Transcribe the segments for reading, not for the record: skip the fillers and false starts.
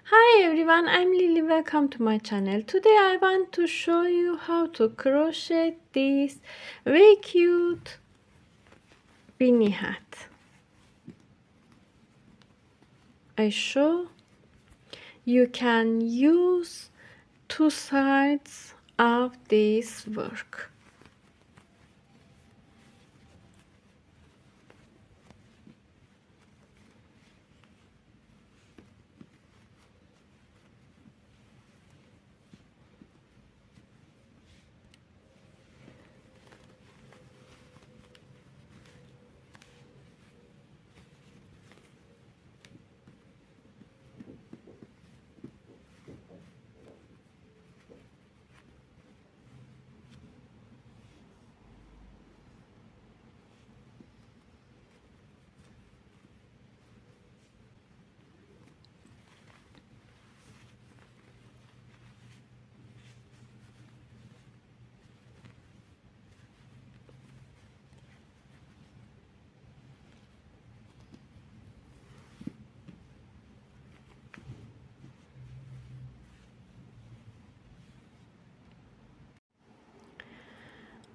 Hi everyone, I'm Lily. Welcome to my channel. Today I want to show you how to crochet this very cute beanie hat. I show you can use two sides of this work.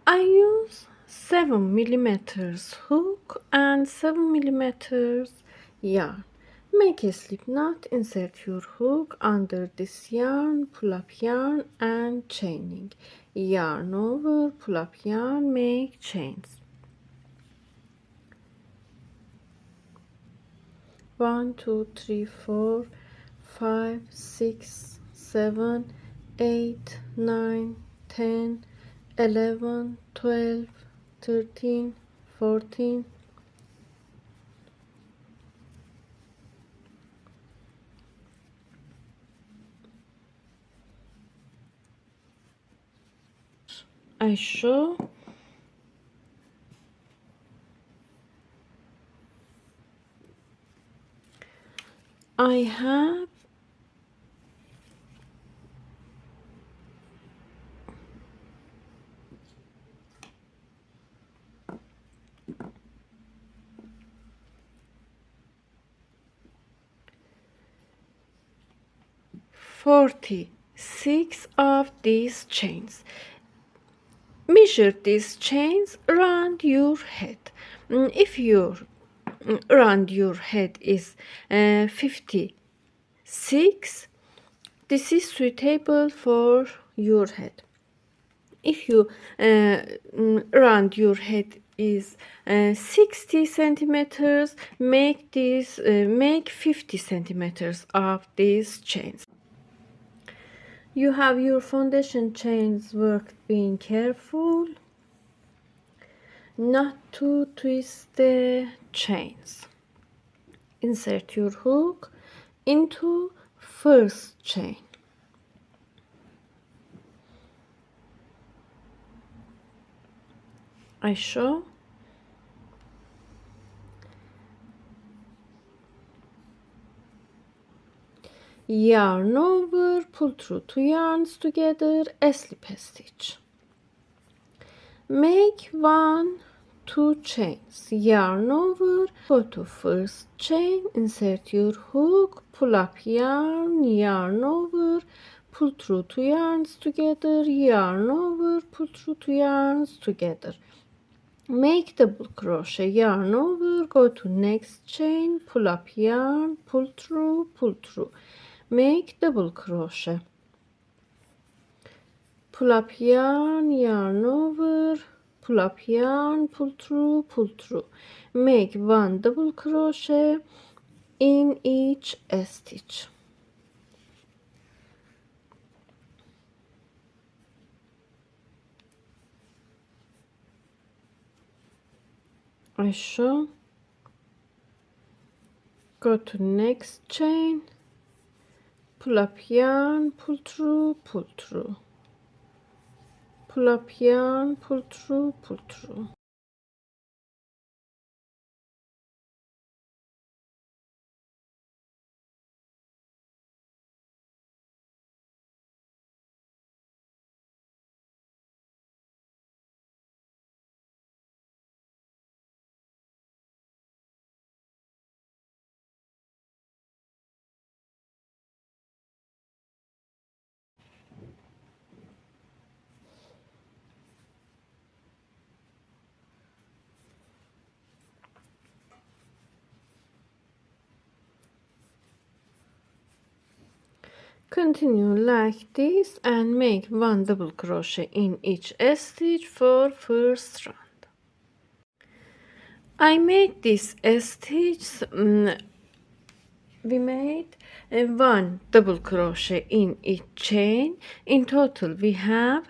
I use 7 millimeters hook and 7 millimeters yarn. Make a slip knot, insert your hook under this yarn, pull up yarn and chaining. Yarn over, pull up yarn, make chains. 1, 2, 3, 4, 5, 6, 7, 8, 9, 10, 11, 12, 13, 14. I show I have 46 of these chains. Measure these chains around your head. If your around your head is 56, this is suitable for your head. If you around your head is 60 centimeters, make 50 centimeters of these chains. You have your foundation chains worked, being careful not to twist the chains. Insert your hook into first chain. I show yarn over, pull through 2 yarns together, a slip stitch. Make 1, 2 chains, yarn over, go to first chain, insert your hook, pull up yarn, yarn over, pull through 2 yarns together, yarn over, pull through 2 yarns together. Make double crochet, yarn over, go to next chain, pull up yarn, pull through, make double crochet, pull up yarn, yarn over, pull up yarn, pull through, make 1 double crochet in each stitch. I show, go to next chain, pull up yarn, pull through, pull up yarn, pull through. Continue like this and make 1 double crochet in each stitch for first round. I made this stitch, we made 1 double crochet in each chain. In total we have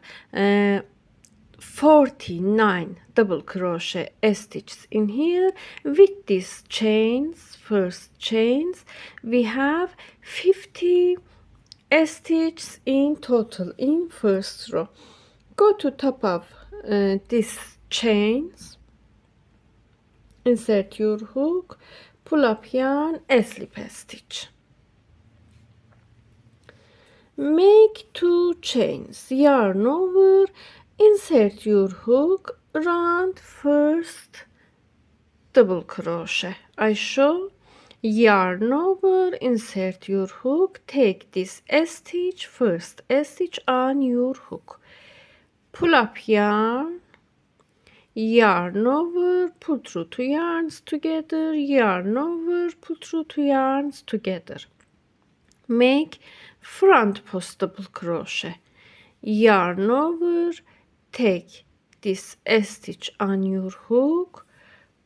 49 double crochet stitches in here. With these chains, first chains, we have 50 stitches in total in first row. Go to top of these chains, insert your hook, pull up yarn, slip a stitch. Make 2 chains, yarn over, insert your hook, round first double crochet. I show yarn over, insert your hook, take this stitch, first stitch on your hook, pull up yarn, yarn over, pull through 2 yarns together, yarn over, pull through 2 yarns together. Make front post double crochet, yarn over, take this stitch on your hook,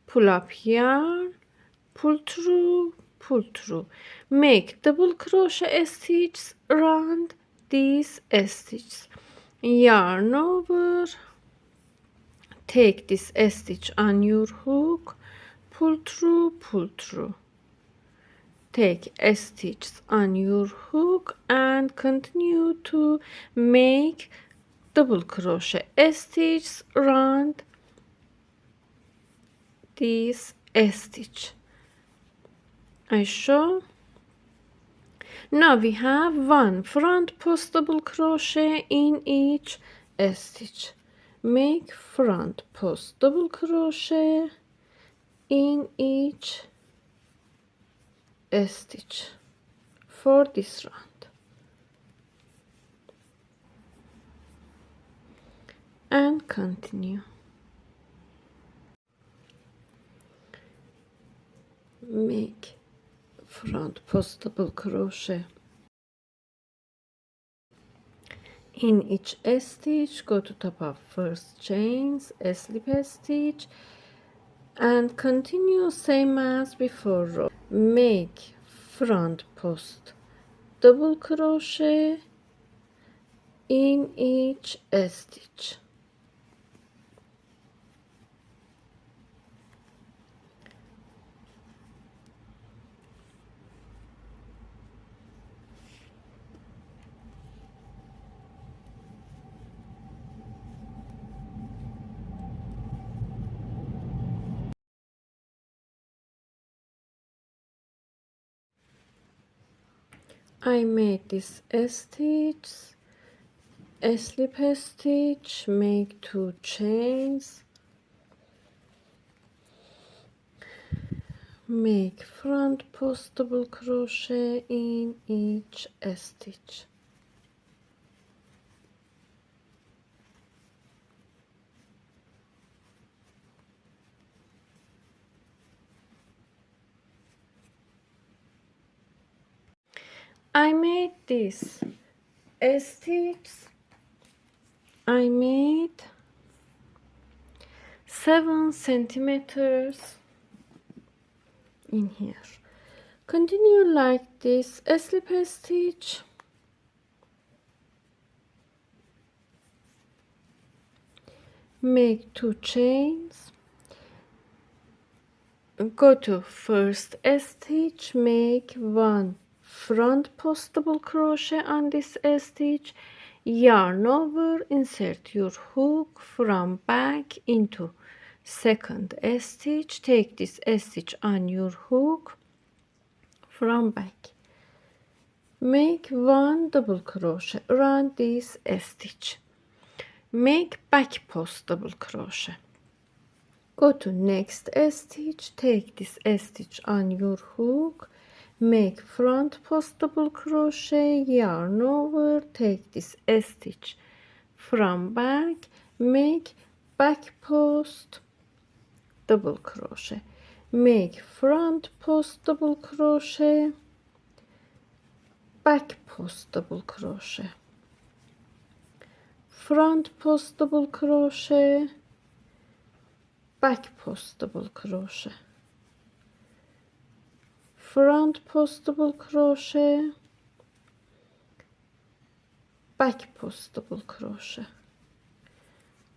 pull up yarn, pull through, make double crochet stitches around these stitches, yarn over, take this stitch on your hook, pull through, take stitches on your hook and continue to make double crochet stitches around this stitch. I show. Now we have 1 front post double crochet in each stitch. Make front post double crochet in each stitch for this round and continue. Make front post double crochet in each stitch, go to top of first chains, slip a stitch and continue same as before row. Make front post double crochet in each stitch. I made this stitch, slip a stitch, make 2 chains, make front post double crochet in each stitch. I made this stitch, I made 7 centimeters in here. Continue like this, slip a stitch, make 2 chains, go to first stitch, make 1 front post double crochet on this stitch, yarn over, insert your hook from back into second stitch, take this stitch on your hook from back, make 1 double crochet around this stitch, make back post double crochet, go to next stitch, take this stitch on your hook, make front post double crochet, yarn over, take this stitch from back, make back post double crochet, make front post double crochet, back post double crochet, front post double crochet, back post double crochet, front post double crochet, back post double crochet,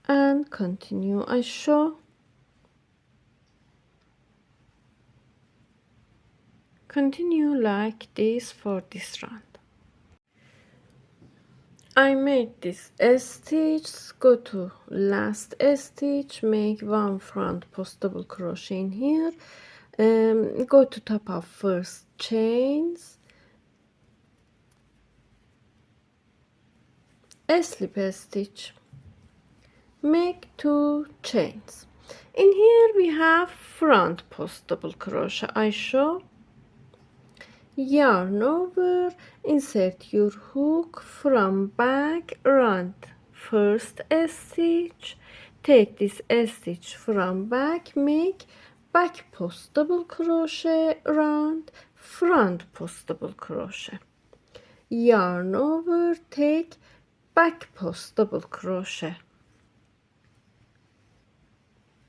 and continue. I show. Continue like this for this round. I made this stitch, go to last stitch, make one front post double crochet in here, go to top of first chains, a slip stitch, make 2 chains. In here we have front post double crochet. I show, yarn over, insert your hook from back, round first stitch, take this stitch from back, make back post double crochet, round front post double crochet, yarn over, take back post double crochet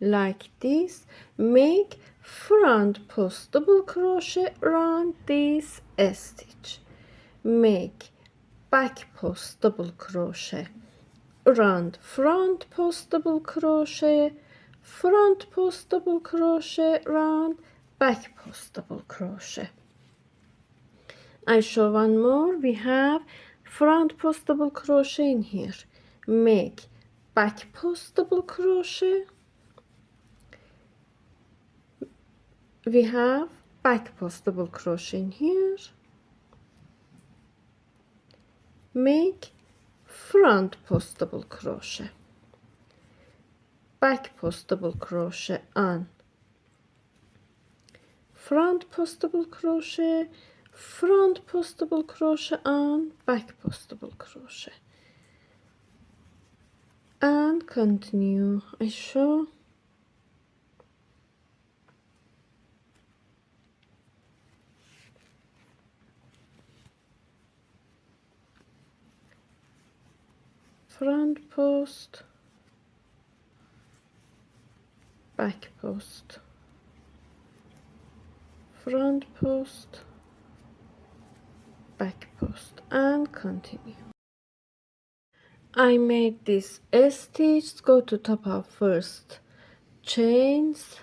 like this, make front post double crochet round this stitch, make back post double crochet round front post double crochet, front post double crochet round back post double crochet. I show one more. We have front post double crochet in here, make back post double crochet, we have back post double crochet in here, make front post double crochet, back post double crochet on, front post double crochet, front post double crochet on, back post double crochet, and continue. I show. Front post, back post, front post, back post, and continue. I made this stitch, go to top of first chains,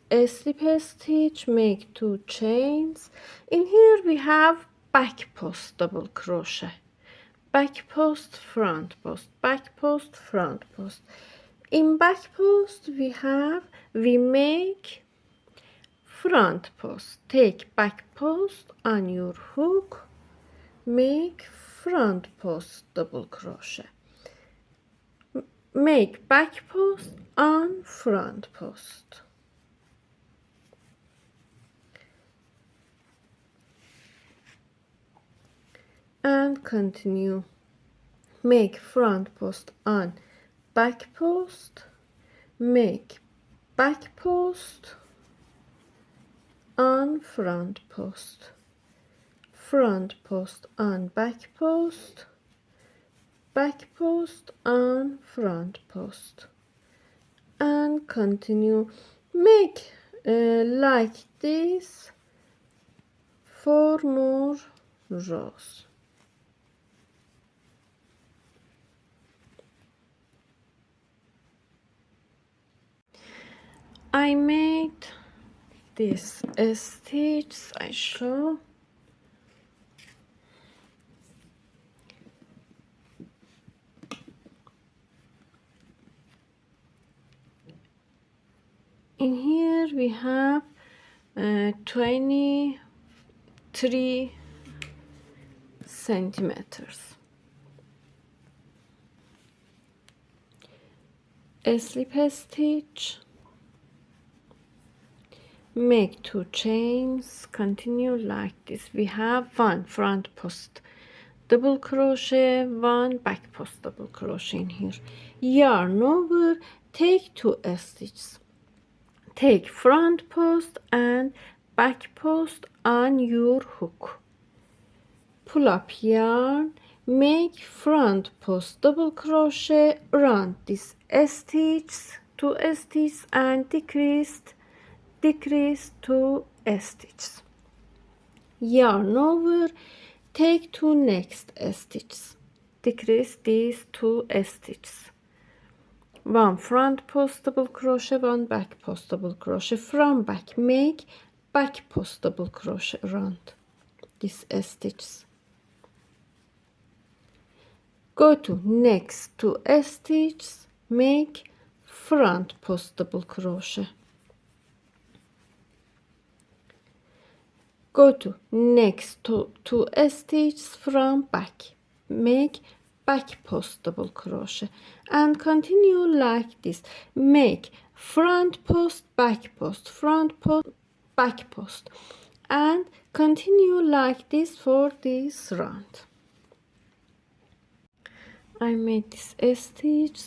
a slip stitch, make 2 chains. In here we have back post double crochet, back post, front post, back post, front post. In back post we make front post, take back post on your hook, make front post double crochet, make back post on front post, and continue. Make front post on back post, make back post on front post, front post on back post, back post on front post, and continue. Make like this 4 more rows. I made this stitch. I show. In here we have 23 centimeters. A slip stitch, make 2 chains, continue like this. We have 1 front post double crochet, 1 back post double crochet in here, yarn over, take 2 stitches, take front post and back post on your hook, pull up yarn, make front post double crochet around this stitch, 2 stitches, and decrease 2 stitches. Yarn over, take 2 next stitches, decrease these 2 stitches, 1 front post double crochet, 1 back post double crochet, from back make back post double crochet around this stitches. Go to next 2 stitches, make front post double crochet. Go to next 2 stitches from back, make back post double crochet, and continue like this. Make front post, back post, front post, back post, and continue like this for this round. I made this stitch.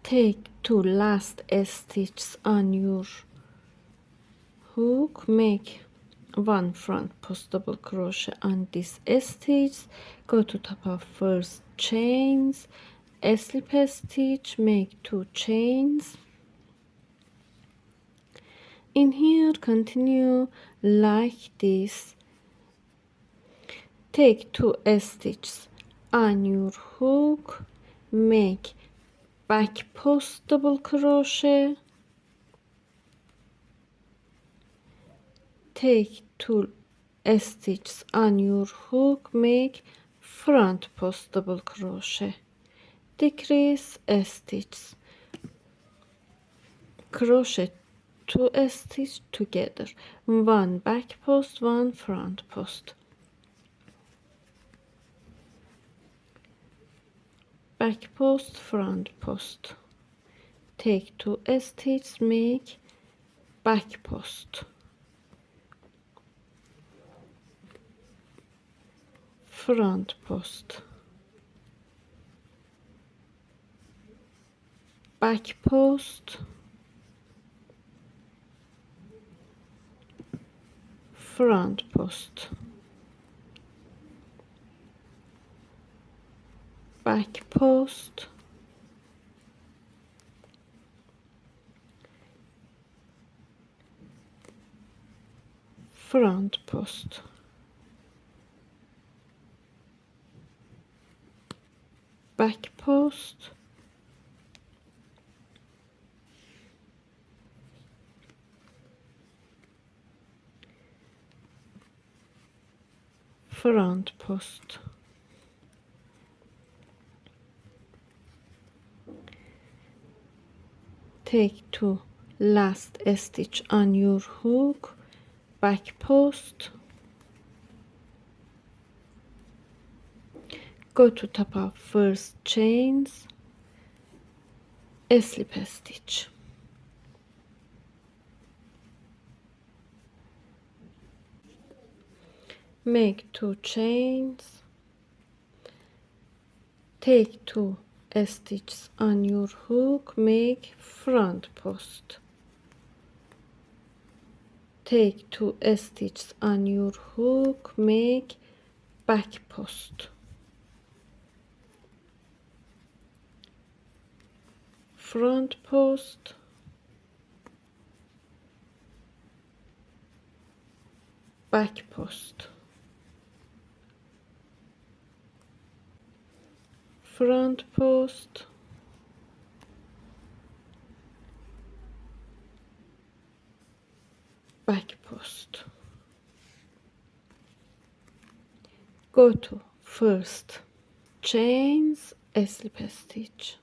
Take 2 last stitches on your hook, make 1 front post double crochet on this stitch, go to top of first chains, slip stitch, make 2 chains. In here continue like this. Take 2 stitches on your hook, make back post double crochet, take 2 stitches on your hook, make front post double crochet, decrease stitches, crochet 2 stitches together, 1 back post, 1 front post, back post, front post, take 2 stitches, make back post, front post, back post, front post, back post, front post, back post, front post, take 2 last stitch on your hook, back post, go to top of first chains, slip stitch, make 2 chains, take 2 stitches on your hook, make front post, take 2 stitches on your hook, make back post, front post, back post, front post, back post. Go to first chains, slip stitch,